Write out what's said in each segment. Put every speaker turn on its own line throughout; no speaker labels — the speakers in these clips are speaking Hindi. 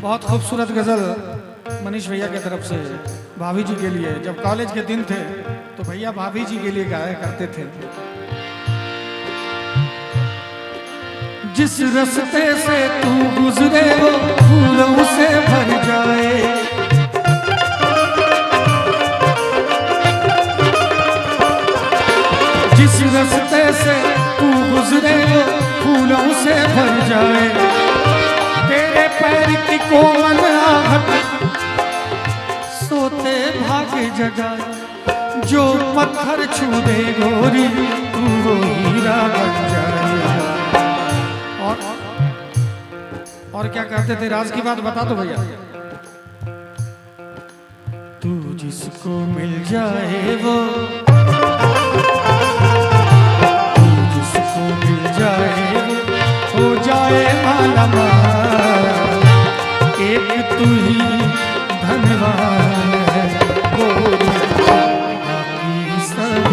बहुत खूबसूरत गजल मनीष भैया की तरफ से भाभी जी के लिए। जब कॉलेज के दिन थे तो भैया भाभी जी के लिए गाया करते थे। जिस रास्ते से तू गुजरे वो फूलों से भर जाए, जिस रास्ते से तू गुजरे वो फूलों से भर जाए, तेरे पैर की कोमल आहट सोते भाग जगाए, जो पत्थर छू दे गोरी तू वो हीरा बन जाए। और क्या कहते थे, राज की बात बता दो भैया। तू जिसको मिल जाए वो, तू जिसको मिल जाए वो हो जाए माला माल, एक तू ही धनवान है गोरी, बाकी सब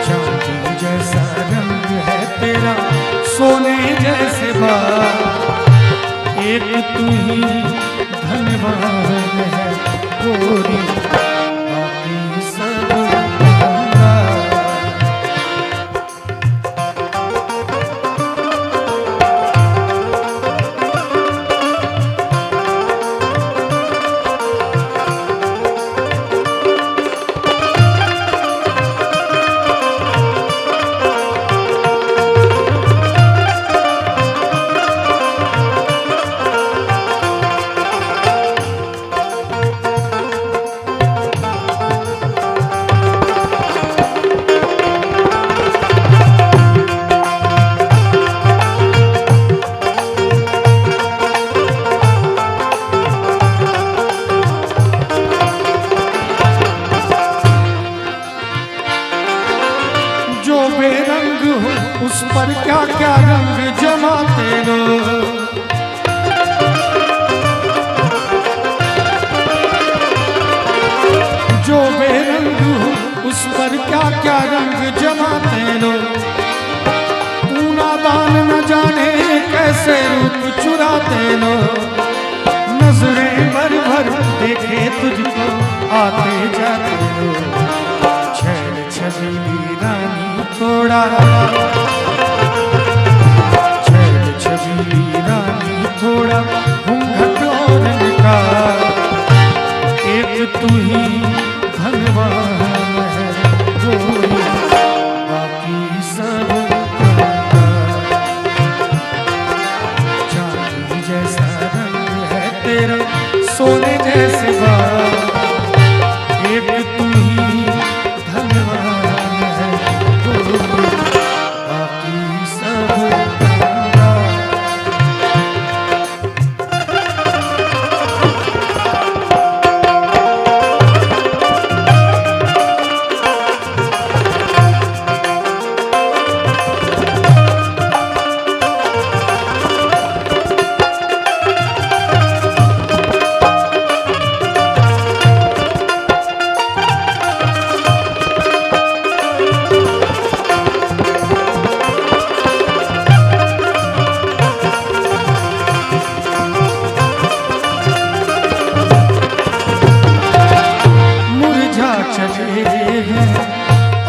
चांदी जैसा रंग है तेरा, सोने जैसे बाल, एक तू ही धनवान है गोरी, बाकी सब उस पर क्या क्या रंग जमाते लोग, जो बेरंग हो उस पर क्या क्या रंग जमाते लोग, तू नादान न जाने कैसे रूप चुराते लोग, नजरें भर भर देखे तुझको आते जाते लोग, छेड़ छबीली रानी थोड़ा, छबीली रानी थोड़ा घूंघट और निकाल, एक तू ही धनवान है गोरी, बाकी सब चांदी जैसा रंग है तेरा, सोने जैसे बाल, एक तू ही धनवान है गोरी, बाकी सब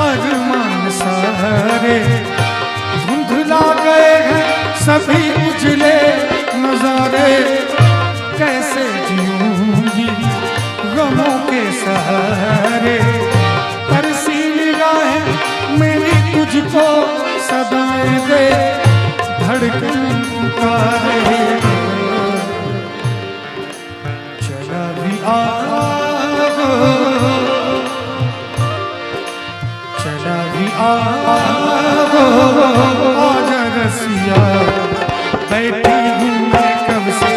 अरमान सारे धुंधला गए हैं सभी उजले नजारे, कैसे जीऊंगी गमों के सहारे, तरसी निगाहें मेरी तुझको सदाएं दे, धड़कन पुकारे, चला भी आजा रसिया, बैठी हूँ मैं कब से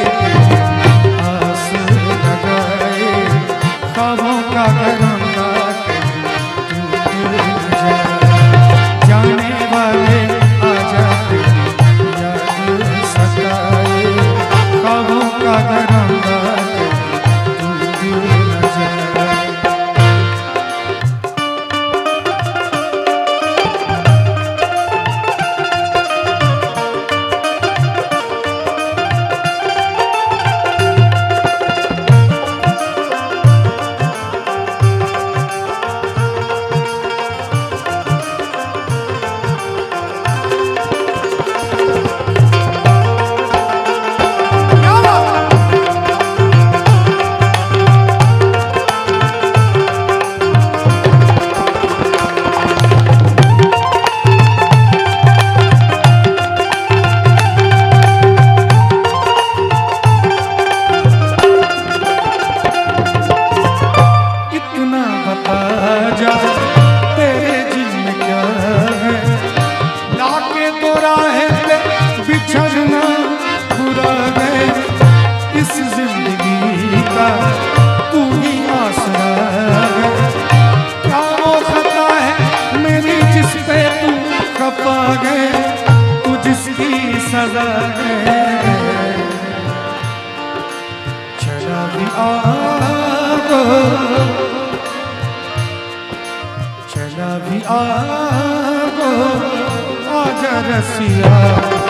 आस लगाए, ख्वाबों का घरौंदा जाने वाले आ जाते याद सताए, ख्वाबों का घरौंदा चला भी आगो, चला भी आगो, आजा रसिया।